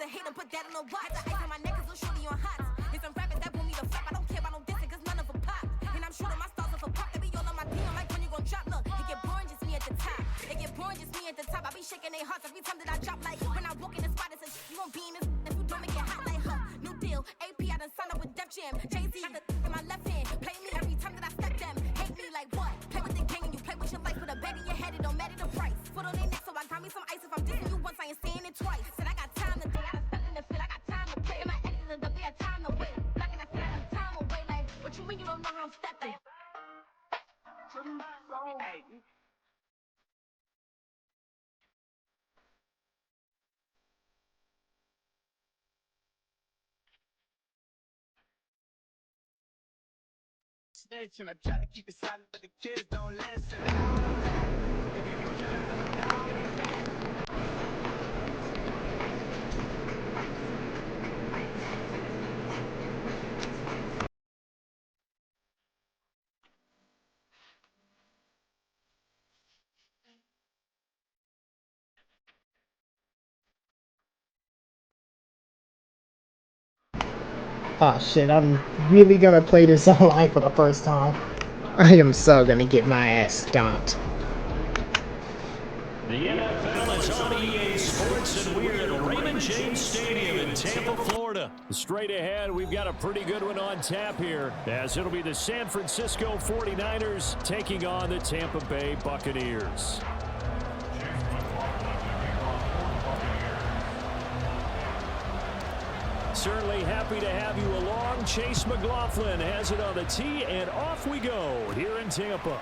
to hate and put that on the watch. The ice on my neck is a shorty on hot. It's some rappers that want me to flop. I don't care about no dissing cause none of them pop. And I'm shooting my stars off a pop. They be all on my DM like when you gon' drop. Look, it get boring just me at the top. It get boring just me at the top. I be shaking their hearts every time that I drop. Like when I walk in the spot it says you gon' be in this if you don't make it hot like new deal. AP I done signed up with Def Jam. Jay-Z got the in my left hand. Play me every time that I step them. Hate me like what? Play with the gang and you play with your life. Put a bag in your head, it don't matter the price. Foot on their neck, so I got me some ice. If I'm dissing you once, I ain't saying it twice. Said I got time to think, I done stepped in the field, I got time to play. And my edges is up there, time to wait. Like and I said, I got time away. Like, what you mean you don't know how I'm stepping? Hey. And I try to keep it silent, but the kids don't listen. Oh shit, I'm really gonna play this online for the first time. I am so gonna get my ass stomped. The NFL is on EA Sports, and we're at Raymond James Stadium in Tampa, Florida. Straight ahead, we've got a pretty good one on tap here, as it'll be the San Francisco 49ers taking on the Tampa Bay Buccaneers. Certainly happy to have you along. Chase McLaughlin has it on the tee, and off we go here in Tampa.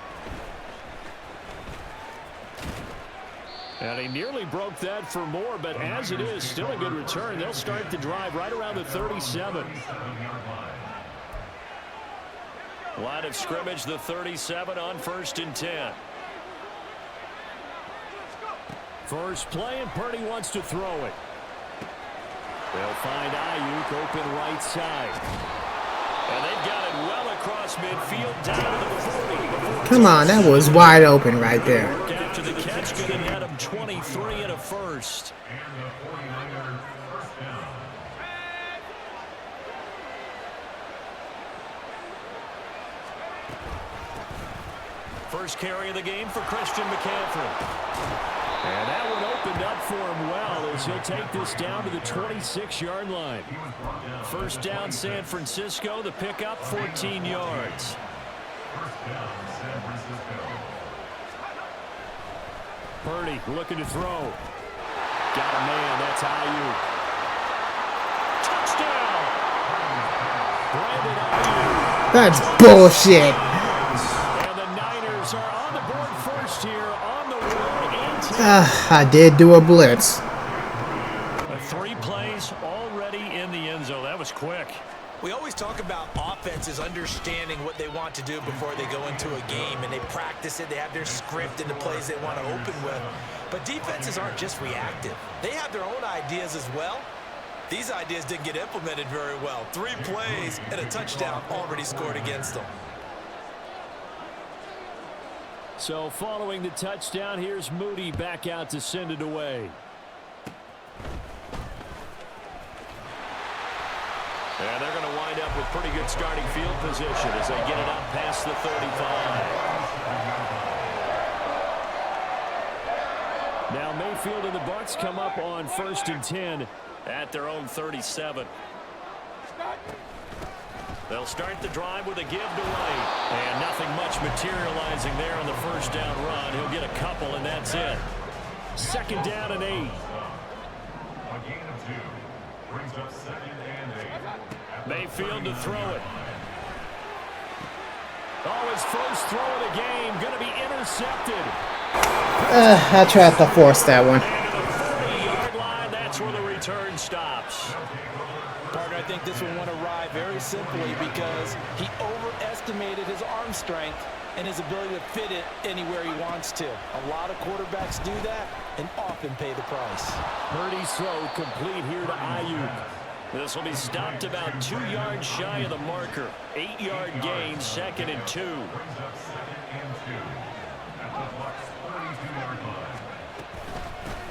And he nearly broke that for more, but as it is, still a good return. They'll start the drive right around the 37. Line of scrimmage, the 37 on 1st and 10. First play, and Purdy wants to throw it. They'll find Ayuk open right side. And they've got it well across midfield down to the 40. Come on, that was wide open right there. After the catch, going to net him 23 and a first. First carry of the game for Christian McCaffrey. And that one opened up for him well as he'll take this down to the 26-yard line. First down, San Francisco. The pickup, 14 yards. Purdy looking to throw. Got a man. That's Ayuk. Touchdown! Brandon Ayuk. That's bullshit. And the Niners are on the board first here on the road. I did do a blitz. 3 plays already in the end zone. That was quick. We always talk about offenses understanding what they want to do before they go into a game, and they practice it. They have their script and the plays they want to open with. But defenses aren't just reactive. They have their own ideas as well. These ideas didn't get implemented very well. 3 plays and a touchdown already scored against them. So following the touchdown, here's Moody back out to send it away. And they're going to wind up with pretty good starting field position as they get it up past the 35. Now Mayfield and the Bucs come up on 1st and 10 at their own 37. They'll start the drive with a give to White. And nothing much materializing there on the first down run. He'll get a couple, and that's it. 2nd down and 8. A gain of 2 brings up 2nd and 8. Mayfield to throw it. Oh, his first throw of the game going to be intercepted. I tried to force that one. And to the 40-yard line, that's where the return stops. Parker, I think this one went awry very simply because he overestimated his arm strength and his ability to fit it anywhere he wants to. A lot of quarterbacks do that and often pay the price. Purdy's throw complete here to Ayuk. This will be stopped about 2 yards shy of the marker. 8-yard gain, 2nd and 2.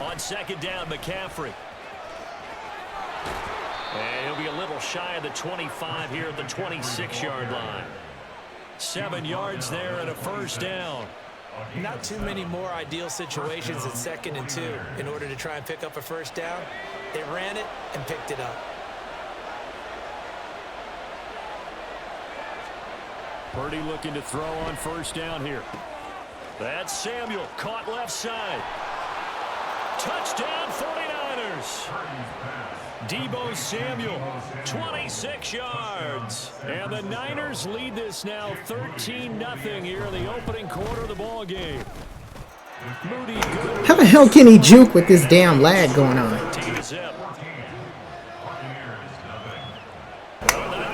On 2nd down, McCaffrey. And he'll be a little shy of the 25 here at the 26-yard line. 7 yards there and a first down. Not too many more ideal situations at 2nd and 2 in order to try and pick up a first down. They ran it and picked it up. Purdy looking to throw on first down here. That's Samuel, caught left side. Touchdown 49ers. Deebo Samuel, 26 yards. And the Niners lead this now 13-0 here in the opening quarter of the ball game. Moody good. How the hell can he juke with this damn lag going on?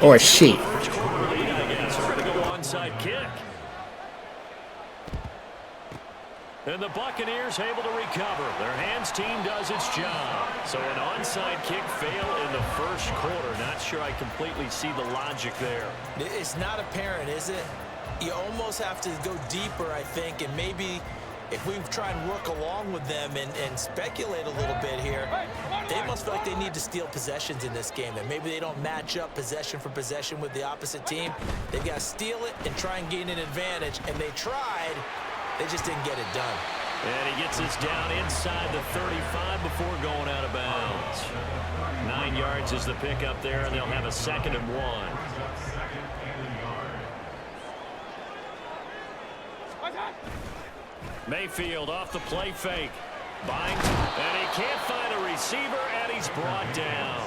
Or she. Onside kick. And the Buccaneers able to recover. Their hands team does its job. So an onside kick fail in the first quarter. Not sure I completely see the logic there. It's not apparent, is it? You almost have to go deeper, I think, and maybe if we try and work along with them and speculate a little bit here, they must feel like they need to steal possessions in this game, and maybe they don't match up possession for possession with the opposite team. They've got to steal it and try and gain an advantage, and they tried. They just didn't get it done. And he gets us down inside the 35 before going out of bounds. 9 yards is the pickup there, and they'll have a 2nd and 1. Mayfield off the play fake. Binds, and he can't find a receiver, and he's brought down.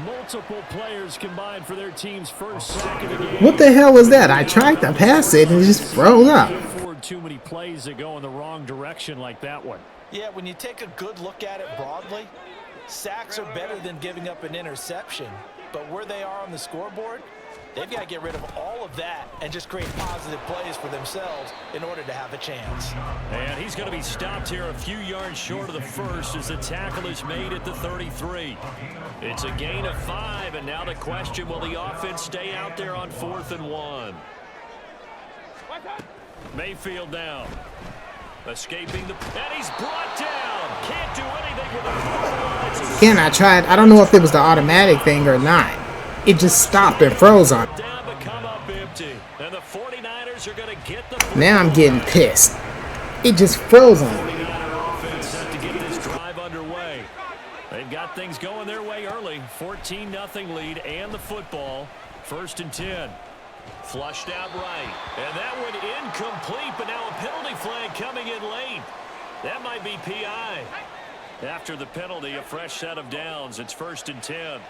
Multiple players combined for their team's first sack of the game. What the hell was that? I tried to pass it and it just froze up. Too many plays that go in the wrong direction like that one. Yeah, when you take a good look at it broadly, sacks are better than giving up an interception. But where they are on the scoreboard, they've got to get rid of all of that and just create positive plays for themselves in order to have a chance. And he's going to be stopped here a few yards short of the first as the tackle is made at the 33. It's a gain of 5, and now the question, will the offense stay out there on 4th and 1? Mayfield down. Escaping the... And he's brought down. Can't do anything with it. Again, I tried. I don't know if it was the automatic thing or not. It just stopped and froze on. Down but come up empty. And the 49ers are going to get the... Now I'm getting pissed. It just froze on. 49er offense set to get this drive underway. They've got things going their way early. 14-0 lead and the football. 1st and 10. Flushed out right. And that one incomplete, but now a penalty flag coming in late. That might be PI. After the penalty, a fresh set of downs. It's 1st and 10.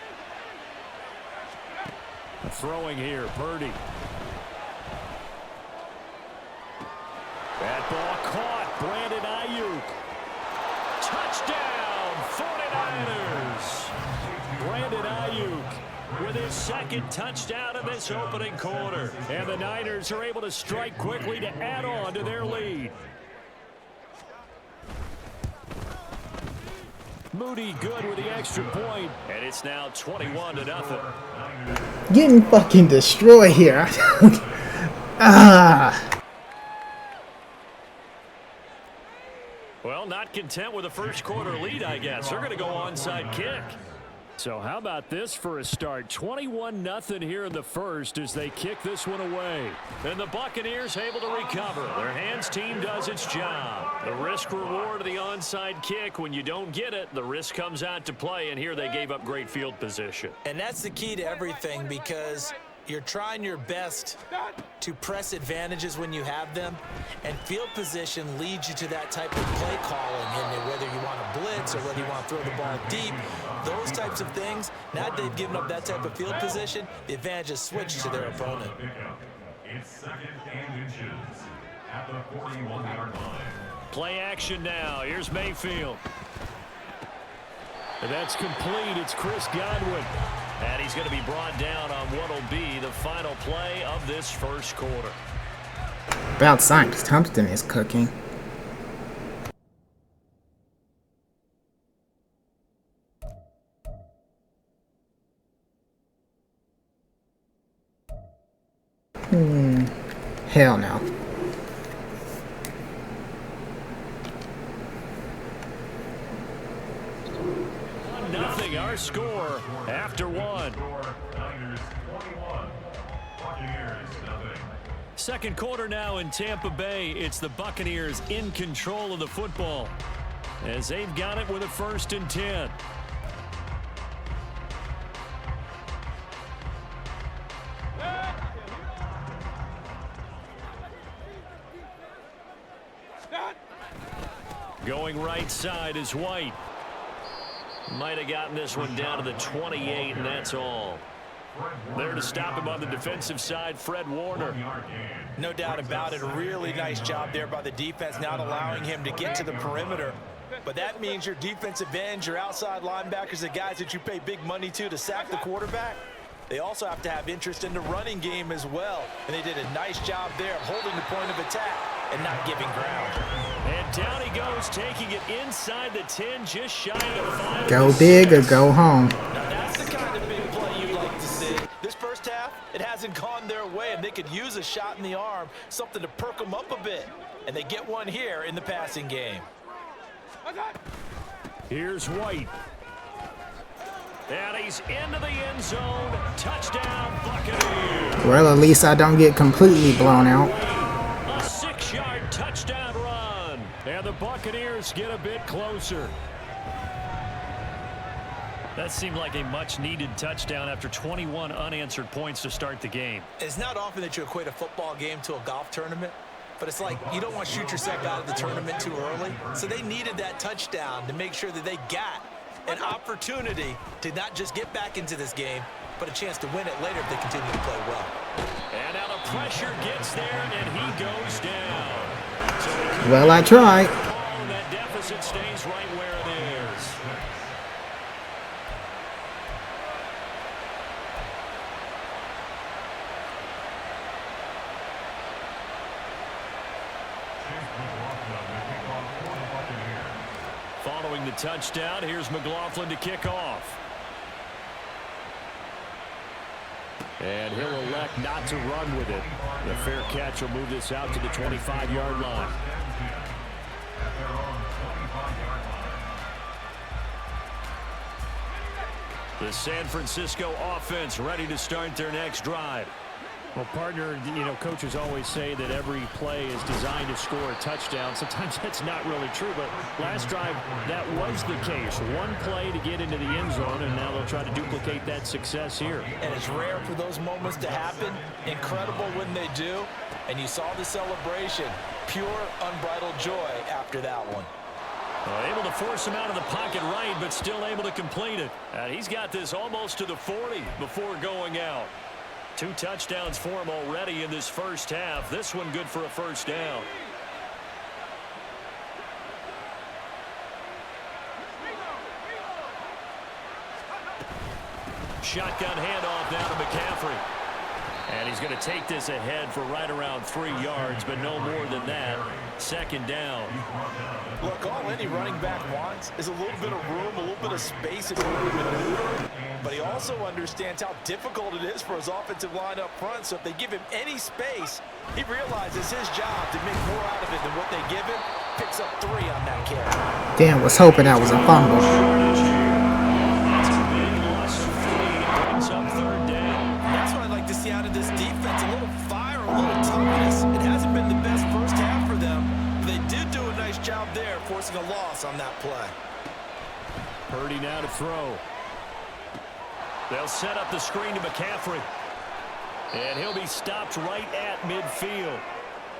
Throwing here, Purdy. That ball caught. Brandon Ayuk. Touchdown, 49ers. Brandon Ayuk with his 2nd touchdown of this opening quarter. And the Niners are able to strike quickly to add on to their lead. Moody good with the extra point, and it's now 21-0. Getting fucking destroyed here. Well, not content with a first quarter lead, I guess. They're going to go onside kick. So how about this for a start? 21-0 here in the first as they kick this one away. And the Buccaneers able to recover. Their hands team does its job. The risk reward of the onside kick. When you don't get it, the risk comes out to play. And here they gave up great field position. And that's the key to everything, because you're trying your best to press advantages when you have them, and field position leads you to that type of play calling, and whether you want to blitz or whether you want to throw the ball deep, those types of things. Now they've given up that type of field position, the advantage is switched to their opponent. It's 2nd and inches at the 41-yard line. Play action now. Here's Mayfield. And that's complete. It's Chris Godwin. And he's going to be brought down on what will be the final play of this first quarter. About Science Thompson is cooking. Hell no. 1-0 our score after one. Niners 21. Buccaneers nothing. Second quarter now in Tampa Bay. It's the Buccaneers in control of the football as they've got it with a 1st and 10. Going right side is White. Might have gotten this one down to the 28, and that's all. There to stop him on the defensive side, Fred Warner. No doubt about it. A really nice job there by the defense, not allowing him to get to the perimeter. But that means your defensive ends, your outside linebackers, the guys that you pay big money to sack the quarterback, they also have to have interest in the running game as well. And they did a nice job there of holding the point of attack and not giving ground. And down he goes, taking it inside the 10, just shy of 5. Go big or go home. Now that's the kind of big play you'd like to see. This first half, it hasn't gone their way, and they could use a shot in the arm, something to perk them up a bit. And they get one here in the passing game. Here's White. And he's into the end zone. Touchdown, Buccaneers. Well, at least I don't get completely blown out. A 6-yard touchdown run. And the Buccaneers get a bit closer. That seemed like a much-needed touchdown after 21 unanswered points to start the game. It's not often that you equate a football game to a golf tournament, but it's like you don't want to shoot yourself out of the tournament too early. So they needed that touchdown to make sure that they got an opportunity to not just get back into this game, but a chance to win it later if they continue to play well. And now the pressure gets there, and he goes down. Well, I tried. And that deficit stays right where it is. Following the touchdown, here's McLaughlin to kick off. And he'll elect not to run with it. The fair catch will move this out to the 25-yard line. The San Francisco offense ready to start their next drive. Well, partner, coaches always say that every play is designed to score a touchdown. Sometimes that's not really true, but last drive, that was the case. One play to get into the end zone, and now they'll try to duplicate that success here. And it's rare for those moments to happen. Incredible when they do. And you saw the celebration. Pure, unbridled joy after that one. Able to force him out of the pocket right, but still able to complete it. And he's got this almost to the 40 before going out. 2 touchdowns for him already in this first half. This one good for a first down. Shotgun handoff down to McCaffrey. And he's going to take this ahead for right around 3 yards, but no more than that. Second down. Look, all any running back wants is a little bit of room, a little bit of space in order to maneuver. But he also understands how difficult it is for his offensive line up front. So if they give him any space, he realizes his job to make more out of it than what they give him. Picks up 3 on that carry. Damn, was hoping that was a fumble. That's a big loss of 3. Brings up 3rd down. That's what I'd like to see out of this defense. A little fire, a little toughness. It hasn't been the best first half for them. But they did do a nice job there, forcing a loss on that play. Purdy now to throw. They'll set up the screen to McCaffrey. And he'll be stopped right at midfield.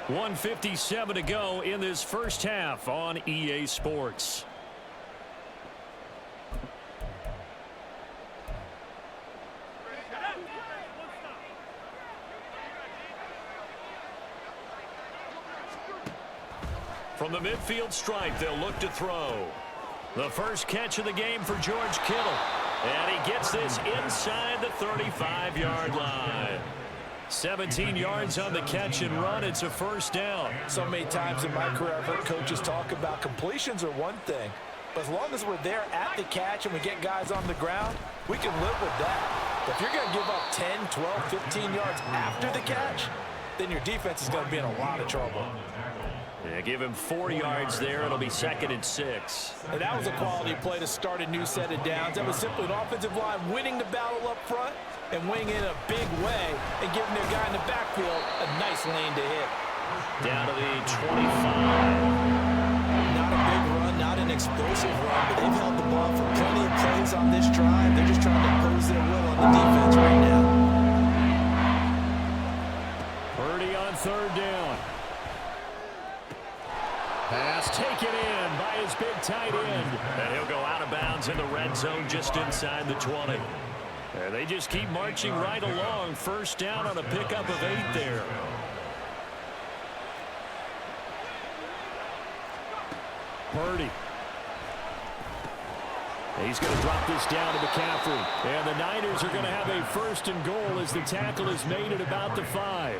1:57 to go in this first half on EA Sports. From the midfield stripe, they'll look to throw. The first catch of the game for George Kittle. And he gets this inside the 35-yard line. 17 yards on the catch and run. It's a first down. So many times in my career, I've heard coaches talk about completions are one thing. But as long as we're there at the catch and we get guys on the ground, we can live with that. But if you're going to give up 10, 12, 15 yards after the catch, then your defense is going to be in a lot of trouble. Yeah, give him 4 yards there. It'll be 2nd and 6. And that was a quality play to start a new set of downs. That was simply an offensive line winning the battle up front and winning in a big way and giving their guy in the backfield a nice lane to hit. Down to the 25. Not a big run, not an explosive run, but they've held the ball for plenty of plays on this drive. They're just trying to impose their will on the defense right now. Purdy on 3rd down. Pass taken in by his big tight end. And he'll go out of bounds in the red zone just inside the 20. And they just keep marching right along. 1st down on a pickup of 8 there. Purdy. He's going to drop this down to McCaffrey. And the Niners are going to have a 1st and goal as the tackle is made at about the 5.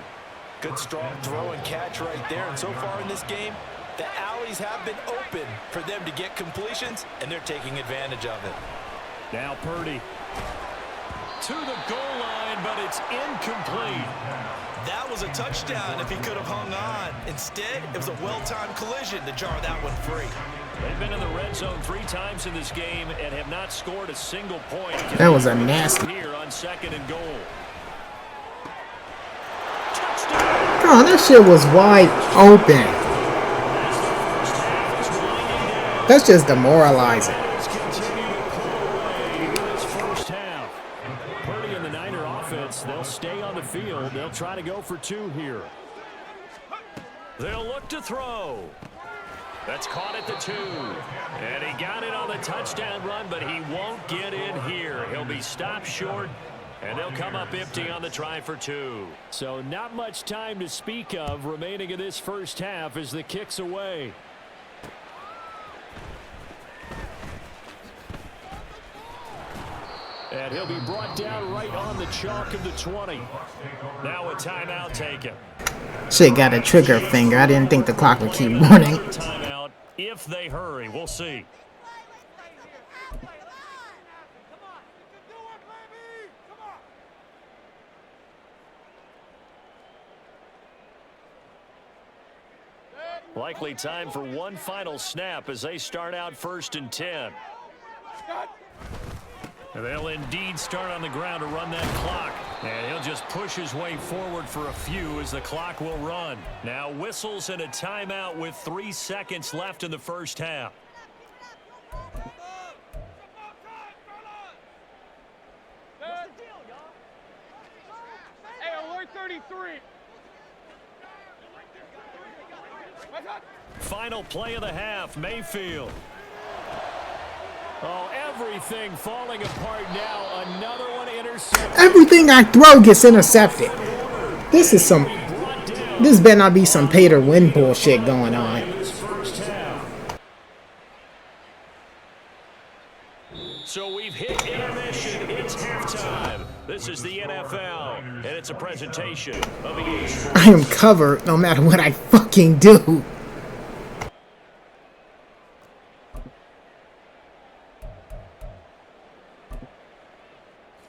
Good strong throw and catch right there. And so far in this game, the alleys have been open for them to get completions, and they're taking advantage of it. Now Purdy to the goal line, but it's incomplete. That was a touchdown if he could have hung on. Instead, it was a well-timed collision to jar that one free. They've been in the red zone 3 times in this game and have not scored a single point. That was a nasty. Here on 2nd and goal. Oh, that shit was wide open. That's just demoralizing. Purdy and the Niner offense, they'll stay on the field. They'll try to go for 2 here. They'll look to throw. That's caught at the 2. And he got it on the touchdown run, but he won't get in here. He'll be stopped short, and they'll come up empty on the try for 2. So not much time to speak of remaining in this 1st half as the kick's away. And he'll be brought down right on the chalk of the 20. Now a timeout taken. Shit got a trigger finger. I didn't think the clock would keep running. Timeout if they hurry. We'll see. Likely time for one final snap as they start out 1st and 10. And they'll indeed start on the ground to run that clock. And he'll just push his way forward for a few as the clock will run. Now whistles and a timeout with 3 seconds left in the 1st half. Hey, alert 33. Final play of the half, Mayfield. Oh, everything falling apart now. Another one intercepted. Everything I throw gets intercepted. This better not be some pay to win bullshit going on. So we've hit intermission. It's halftime. This is the NFL, and it's a presentation of EA Sports. I am covered no matter what I fucking do.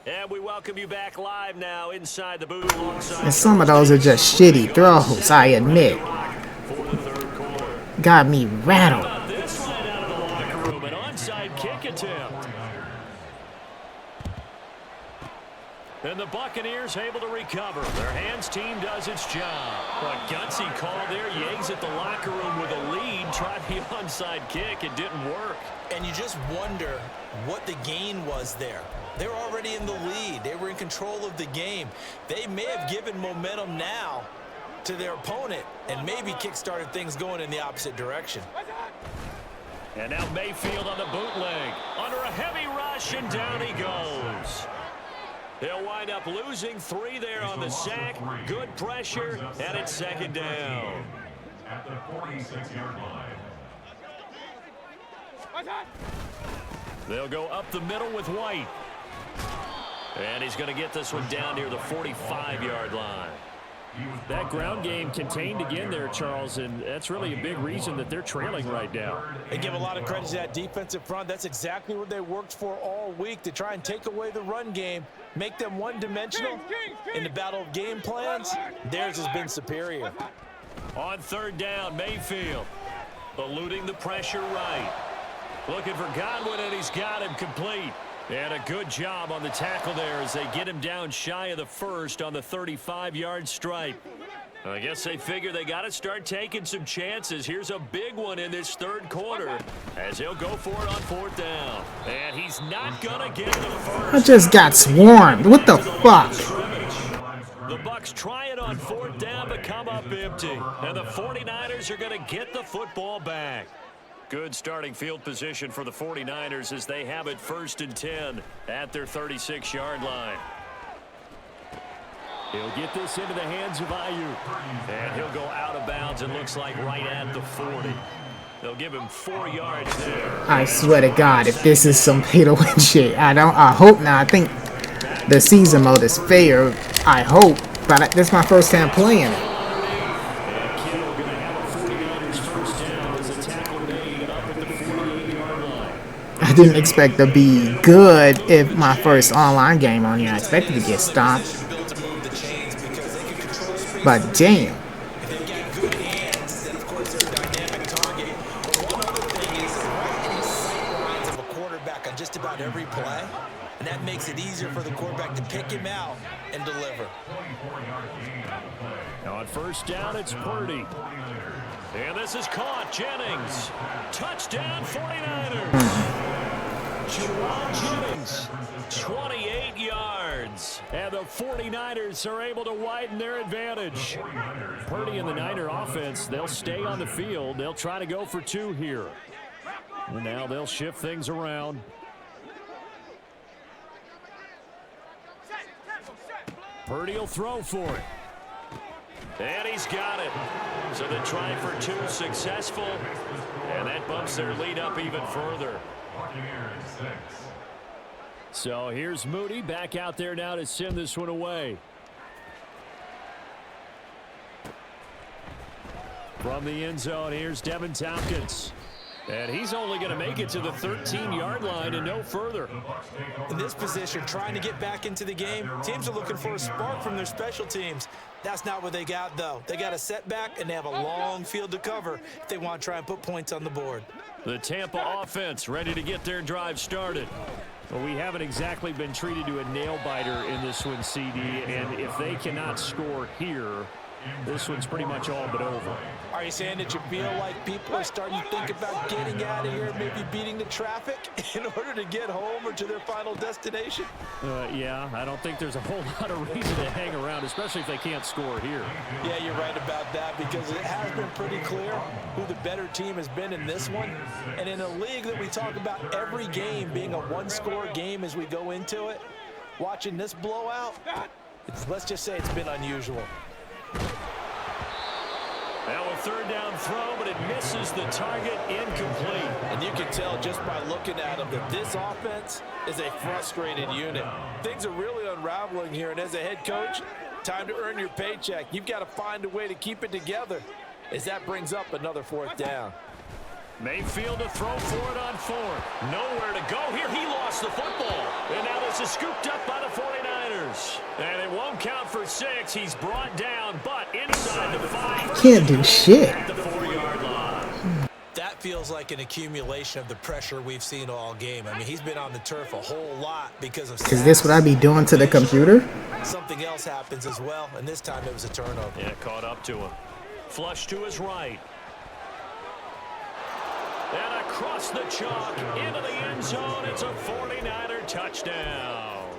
And we welcome you back live now inside the booth alongside. And some of those are just shitty throws, I admit. Got me rattled. This line out of the locker room, an onside kick attempt. And the Buccaneers able to recover. Their hands team does its job. A gutsy call there. Yates at the locker room with a lead. Tried the onside kick. It didn't work. And you just wonder what the gain was there. They're already in the lead. They were in control of the game. They may have given momentum now to their opponent and maybe kick-started things going in the opposite direction. And now Mayfield on the bootleg. Under a heavy rush, and down he goes. They'll wind up losing 3 there on the sack. Good pressure, and it's 2nd down. At the 46-yard line. They'll go up the middle with White. And he's going to get this one down near the 45-yard line. That ground game contained again there, Charles, and that's really a big reason that they're trailing right now. They give a lot of credit to that defensive front. That's exactly what they worked for all week, to try and take away the run game, make them one-dimensional. In the battle of game plans, theirs has been superior. On third down, Mayfield eluding the pressure right. Looking for Godwin, and he's got him complete. And a good job on the tackle there as they get him down shy of the first on the 35-yard stripe. I guess they figure they got to start taking some chances. Here's a big one in this third quarter as he'll go for it on fourth down. And he's not going to get the first. I just got swarmed. What the fuck? The Bucs try it on fourth down but come up empty. And the 49ers are going to get the football back. Good starting field position for the 49ers as they have it 1st and 10 at their 36-yard line. He'll get this into the hands of Ayuk. And he'll go out of bounds, it looks like, right at the 40. They'll give him 4 yards there. I swear to God, if this is some pay-to-win shit, I hope not. I think the season mode is fair. I hope. But this is my first time playing it. I didn't expect to be good if my first online game on here. I expected to get stopped. But damn. Just about every play, and that makes it easier for the quarterback to pick him out and deliver. Now on first down, it's Purdy. And this is caught. Jennings. Touchdown, 49ers. Jennings, 28 yards. And the 49ers are able to widen their advantage. Purdy and the Niner offense, they'll stay on the field. They'll try to go for 2 here. And now they'll shift things around. Purdy will throw for it. And he's got it. So they try for 2 successful. And that bumps their lead up even further. So here's Moody back out there now to send this one away. From the end zone, here's Devin Tompkins. And he's only going to make it to the 13-yard line and no further. In this position, trying to get back into the game, teams are looking for a spark from their special teams. That's not what they got, though. They got a setback, and they have a long field to cover if they want to try and put points on the board. The Tampa offense ready to get their drive started. Well, we haven't exactly been treated to a nail-biter in this one, CD, and if they cannot score here, this one's pretty much all but over. Are you saying that you feel like people are starting to think about getting out of here, maybe beating the traffic in order to get home or to their final destination? Yeah, I don't think there's a whole lot of reason to hang around, especially if they can't score here. Yeah, you're right about that because it has been pretty clear who the better team has been in this one. And in a league that we talk about every game being a one-score game as we go into it, watching this blowout, let's just say it's been unusual. Now a third down throw, but it misses the target, incomplete. And you can tell just by looking at them that this offense is a frustrated unit. Things are really unraveling here, and as a head coach, time to earn your paycheck. You've got to find a way to keep it together as that brings up another 4th down. Mayfield to throw for it on 4th. Nowhere to go here. He lost the football. And now this is scooped up by the 49ers. And it won't count for 6. He's brought down, but inside the 5. Can't do shit. At the 4-yard line. That feels like an accumulation of the pressure we've seen all game. I mean, he's been on the turf a whole lot because of sacks. Is this what I be doing to the computer? Something else happens as well, and this time it was a turnover. Yeah, caught up to him. Flush to his right. And across the chalk into the end zone. It's a 49er touchdown.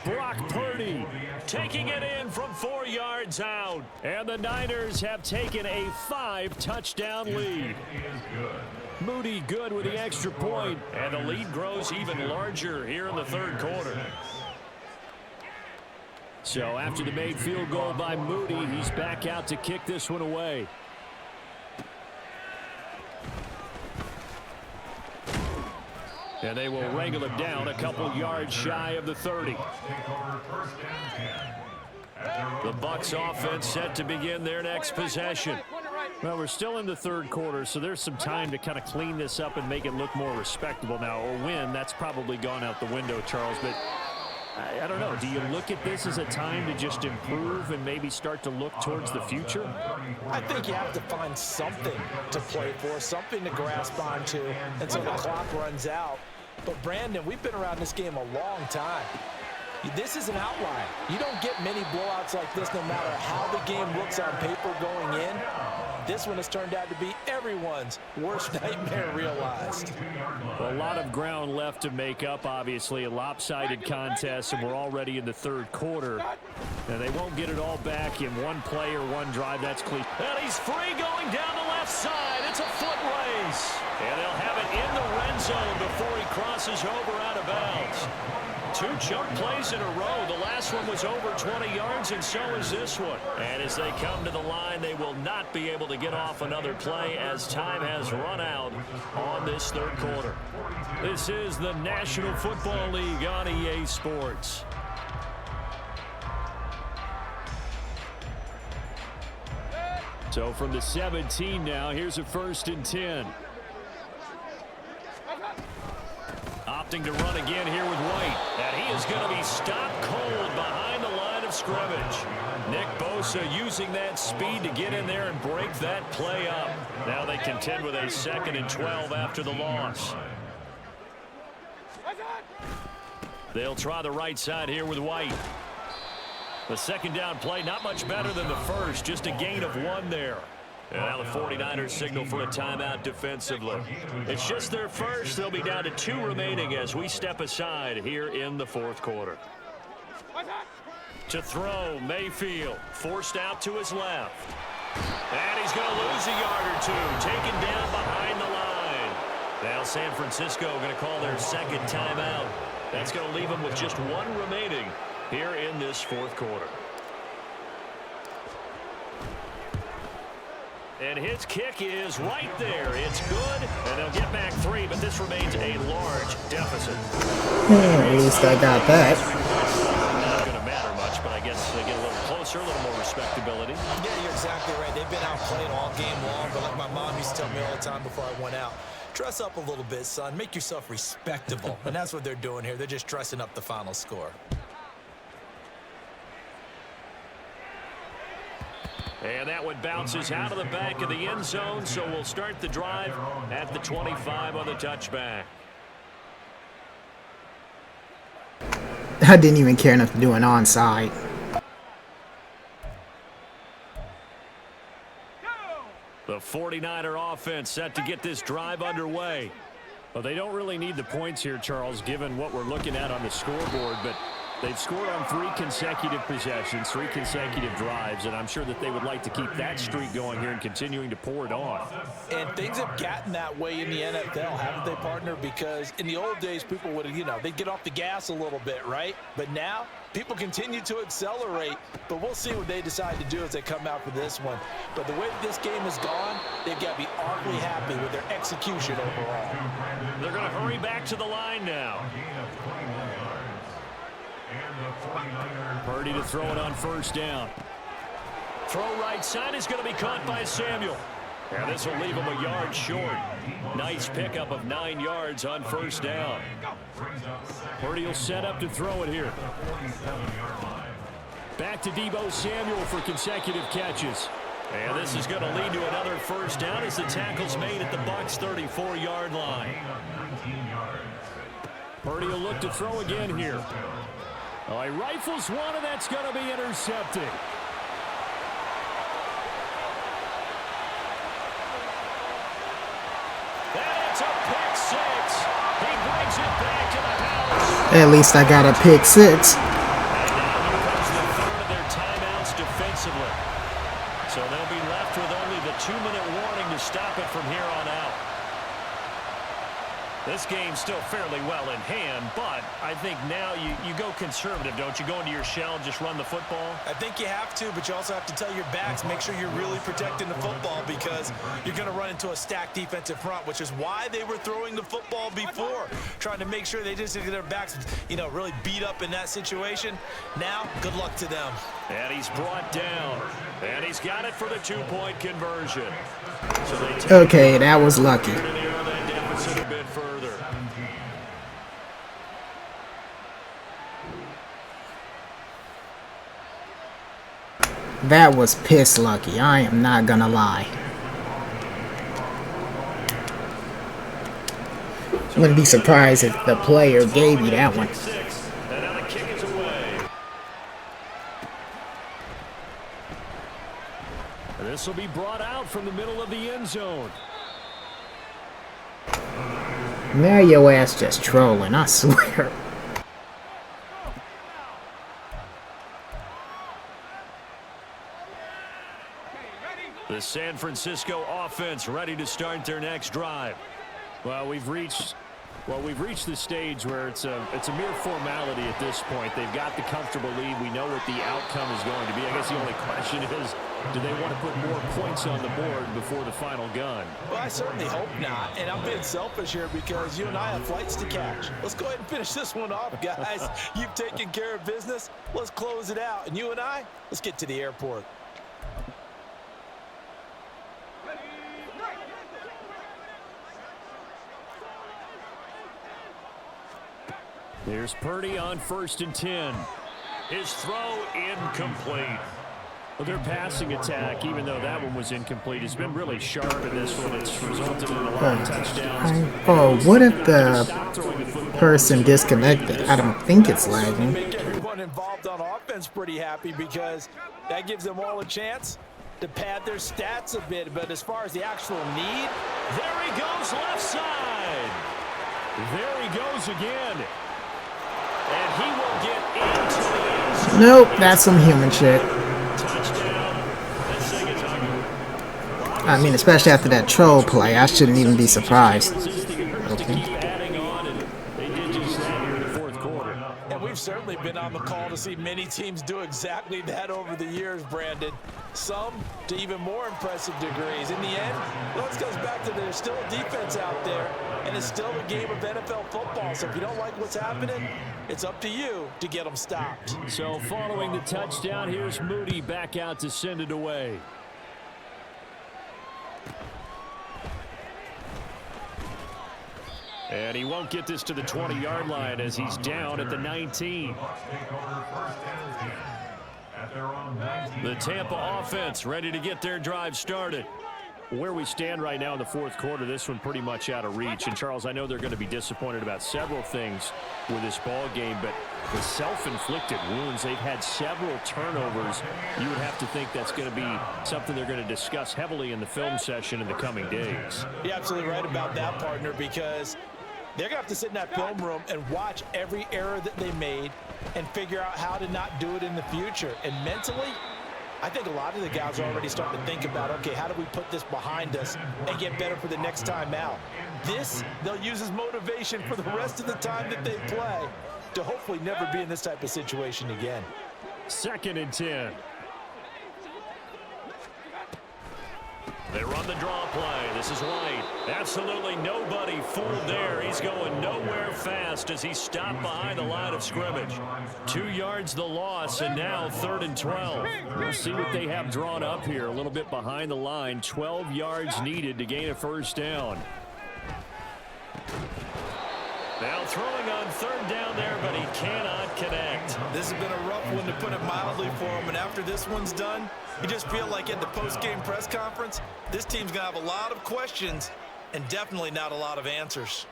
Brock Purdy taking it in from 4 yards out. And the Niners have taken a 5-touchdown lead. Moody good with the extra point. And the lead grows even larger here in the third quarter. So after the made field goal by Moody, he's back out to kick this one away. And they will wrangle him down a couple yards shy of the 30. The Bucs offense set to begin their next possession. Well, we're still in the third quarter, so there's some time to kind of clean this up and make it look more respectable now. Or win, that's probably gone out the window, Charles. But I don't know. Do you look at this as a time to just improve and maybe start to look towards the future? I think you have to find something to play for, something to grasp onto until the clock runs out. But, Brandon, we've been around this game a long time. This is an outlier. You don't get many blowouts like this no matter how the game looks on paper going in. This one has turned out to be everyone's worst nightmare realized. Well, a lot of ground left to make up, obviously. A lopsided contest, and we're already in the third quarter. And they won't get it all back in one play or one drive. That's clear. And he's free going down the left side. It's a foot race. And they'll have it in the red zone before he crosses over out of bounds. 2 jump plays in a row. The last one was over 20 yards, and so is this one. And as they come to the line, they will not be able to get off another play as time has run out on this third quarter. This is the National Football League on EA Sports. So from the 17 now, here's a 1st and 10. Opting to run again here with White. And he is going to be stopped cold behind the line of scrimmage. Nick Bosa using that speed to get in there and break that play up. Now they contend with a 2nd and 12 after the loss. They'll try the right side here with White. The 2nd down play, not much better than the first, just a gain of 1 there. And now the 49ers signal for a timeout defensively. It's just their first. They'll be down to 2 remaining as we step aside here in the 4th quarter. To throw, Mayfield forced out to his left. And he's going to lose a yard or 2, taken down behind the line. Now San Francisco going to call their 2nd timeout. That's going to leave them with just 1 remaining here in this 4th quarter. And his kick is right there. It's good, and they'll get back 3, but this remains a large deficit. At least I got that. Not going to matter much, but I guess they get a little closer, a little more respectability. Yeah, you're exactly right. They've been outplayed all game long, but like my mom used to tell me all the time before I went out, dress up a little bit, son. Make yourself respectable. And that's what they're doing here. They're just dressing up the final score. And that one bounces out of the back of the end zone, so we'll start the drive at the 25 on the touchback. I didn't even care enough to do an onside. The 49er offense set to get this drive underway. Well, they don't really need the points here, Charles, given what we're looking at on the scoreboard, but they've scored on 3 consecutive possessions, 3 consecutive drives, and I'm sure that they would like to keep that streak going here and continuing to pour it on. And things have gotten that way in the NFL, haven't they, partner? Because in the old days, people would, they'd get off the gas a little bit, right? But now, people continue to accelerate, but we'll see what they decide to do as they come out for this one. But the way that this game has gone, they've got to be awfully happy with their execution overall. They're going to hurry back to the line now. Purdy to throw it on 1st down. Throw right side is going to be caught by Samuel. And this will leave him a yard short. Nice pickup of 9 yards on 1st down. Purdy will set up to throw it here. Back to Deebo Samuel for consecutive catches. And this is going to lead to another 1st down as the tackle's made at the Bucs' 34-yard line. Purdy will look to throw again here. Oh, he rifles one, and that's going to be intercepted. That's a pick 6. He brings it back to the house. At least I got a pick 6. And now here comes the 3rd of their timeouts defensively. So they'll be left with only the 2-minute warning to stop it from here on out. This game's still fairly well in hand, but I think now you go conservative, don't you? Go into your shell and just run the football? I think you have to, but you also have to tell your backs, make sure you're really protecting the football because you're going to run into a stacked defensive front, which is why they were throwing the football before, trying to make sure they just get their backs, really beat up in that situation. Now, good luck to them. And he's brought down, and he's got it for the 2-point conversion. So they take Okay, that was lucky. that deficit a bit further. That was piss lucky. I am not gonna lie. Wouldn't be surprised if the player gave you that one. And now the kick is away. And this will be brought out from the middle of the end zone. Now your ass just trolling, I swear. The San Francisco offense ready to start their next drive. Well, we've reached the stage where it's a mere formality at this point. They've got the comfortable lead. We know what the outcome is going to be. I guess the only question is, do they want to put more points on the board before the final gun? Well, I certainly hope not. And I'm being selfish here because you and I have flights to catch. Let's go ahead and finish this one off, guys. You've taken care of business. Let's close it out. And you and I, let's get to the airport. Here's Purdy on 1st and 10. His throw incomplete. Well, their passing attack, even though that one was incomplete, has been really sharp in this one. It's resulted in a lot of touchdowns. Oh, what if the person disconnected? I don't think it's lagging. Make everyone involved on offense pretty happy because that gives them all a chance to pad their stats a bit. But as far as the actual need, there he goes left side. There he goes again. And he will get into the end zone. Nope, that's some human shit. I mean, especially after that troll play, I shouldn't even be surprised. Okay. And we've certainly been on the call to see many teams do exactly that over the years, Brandon. Some to even more impressive degrees. In the end, it goes back to there's still a defense out there, and it's still a game of NFL football. So if you don't like what's happening, it's up to you to get them stopped. So following the touchdown, here's Moody back out to send it away. And he won't get this to the 20-yard line as he's down at the 19. The Tampa offense ready to get their drive started. Where we stand right now in the fourth quarter, this one pretty much out of reach. And, Charles, I know they're going to be disappointed about several things with this ball game, but the self-inflicted wounds, they've had several turnovers. You would have to think that's going to be something they're going to discuss heavily in the film session in the coming days. You're absolutely right about that, partner, because they're going to have to sit in that film room and watch every error that they made and figure out how to not do it in the future. And mentally, I think a lot of the guys are already starting to think about, okay, how do we put this behind us and get better for the next time out? This, they'll use as motivation for the rest of the time that they play to hopefully never be in this type of situation again. 2nd and 10. They run the draw play. This is White. Absolutely nobody fooled there. He's going nowhere fast as he stopped behind the line of scrimmage. 2 yards the loss, and now 3rd and 12. We'll see what they have drawn up here. A little bit behind the line. 12 yards needed to gain a first down. Now throwing on 3rd down there, but he cannot connect. This has been a rough one, to put it mildly, for him. And after this one's done, you just feel like at the post-game press conference, this team's going to have a lot of questions and definitely not a lot of answers.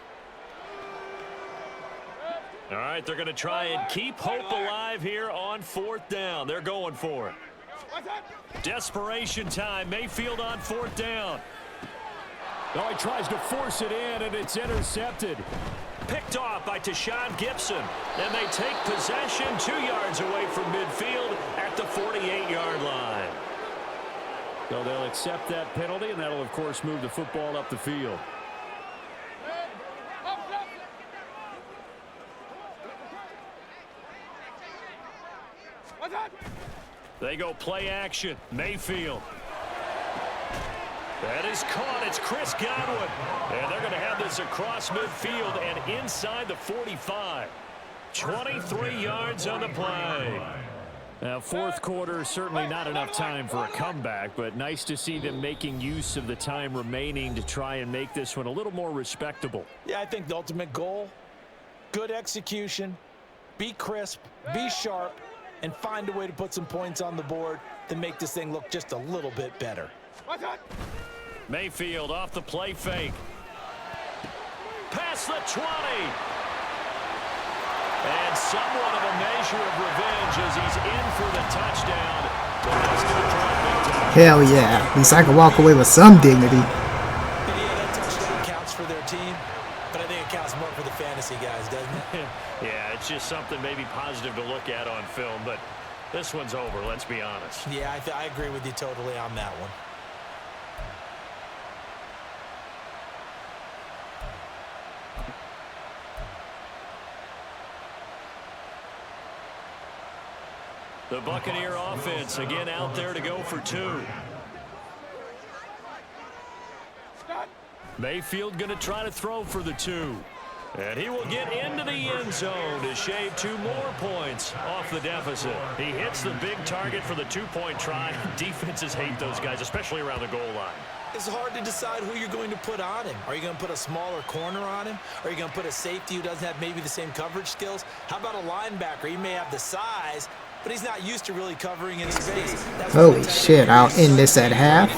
All right, they're going to try and keep hope alive here on 4th down. They're going for it. Desperation time. Mayfield on 4th down. Oh, he tries to force it in, and it's intercepted. Picked off by Tashawn Gibson. And they take possession 2 yards away from midfield at the 48-yard line. So they'll accept that penalty, and that'll, of course, move the football up the field. They go play action. Mayfield. That is caught. It's Chris Godwin. And they're going to have this across midfield and inside the 45. 23 yards on the play. Now, fourth quarter, certainly not enough time for a comeback, but nice to see them making use of the time remaining to try and make this one a little more respectable. Yeah, I think the ultimate goal, good execution, be crisp, be sharp, and find a way to put some points on the board to make this thing look just a little bit better. Mayfield off the play fake. Past the 20. And somewhat of a measure of revenge as he's in for the touchdown. But that's going to drop big time. Hell yeah. At least I can walk away with some dignity. Yeah, that touchdown counts for their team, but I think it counts more for the fantasy guys, doesn't it? Yeah, it's just something maybe positive to look at on film, but this one's over, let's be honest. Yeah, I agree with you totally on that one. The Buccaneer offense again out there to go for 2. Mayfield going to try to throw for the 2. And he will get into the end zone to shave 2 more points off the deficit. He hits the big target for the 2-point try. Defenses hate those guys, especially around the goal line. It's hard to decide who you're going to put on him. Are you going to put a smaller corner on him? Are you going to put a safety who doesn't have maybe the same coverage skills? How about a linebacker? He may have the size, but he's not used to really covering in space. Holy shit, I'll end this at half.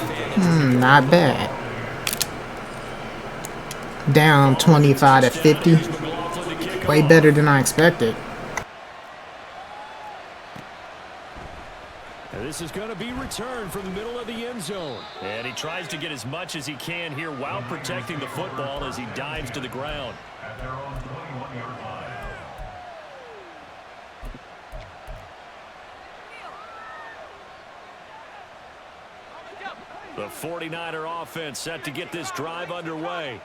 Not bad. Down 25 to 50. Way better than I expected. And this is going to be returned from the middle of the end zone. And he tries to get as much as he can here while protecting the football as he dives to the ground. At their own 21-yard line. The 49er offense set to get this drive underway.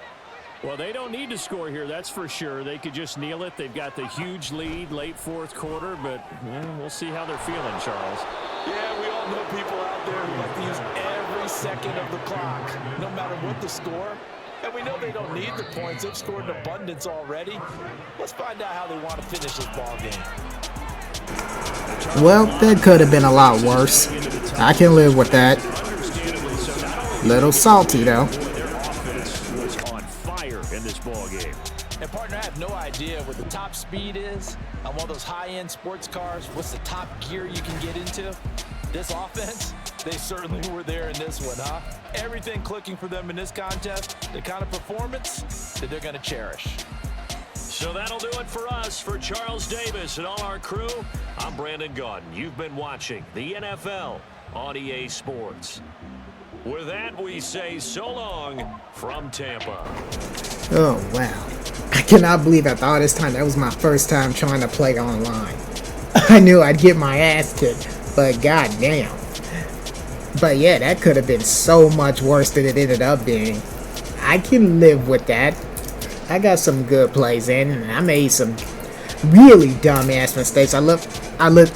Well, they don't need to score here, that's for sure. They could just kneel it. They've got the huge lead late fourth quarter, but we'll see how they're feeling, Charles. Yeah, we all know people out there who like to use every second of the clock, no matter what the score. And we know they don't need the points. They've scored in abundance already. Let's find out how they want to finish this ball game. Well, that could have been a lot worse. I can live with that. Little salty, though. In this ball game. And partner, I have no idea what the top speed is on one of those high-end sports cars. What's the top gear you can get into? This offense, they certainly were there in this one, huh? Everything clicking for them in this contest, the kind of performance that they're going to cherish. So that'll do it for us. For Charles Davis and all our crew, I'm Brandon Gaudin. You've been watching the NFL on EA Sports. With that, we say so long from Tampa. Oh, wow. I cannot believe after all this time, that was my first time trying to play online. I knew I'd get my ass kicked, but goddamn. But yeah, that could have been so much worse than it ended up being. I can live with that. I got some good plays in, and I made some really dumbass mistakes. I let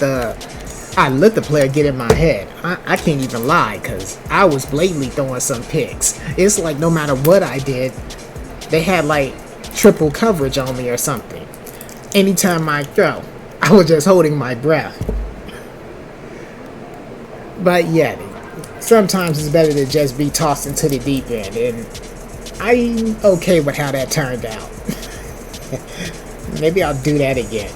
the player get in my head. I can't even lie, because I was blatantly throwing some picks. It's like no matter what I did, they had like triple coverage on me or something. Anytime I throw, I was just holding my breath. But yeah, sometimes it's better to just be tossed into the deep end, and I'm okay with how that turned out. Maybe I'll do that again.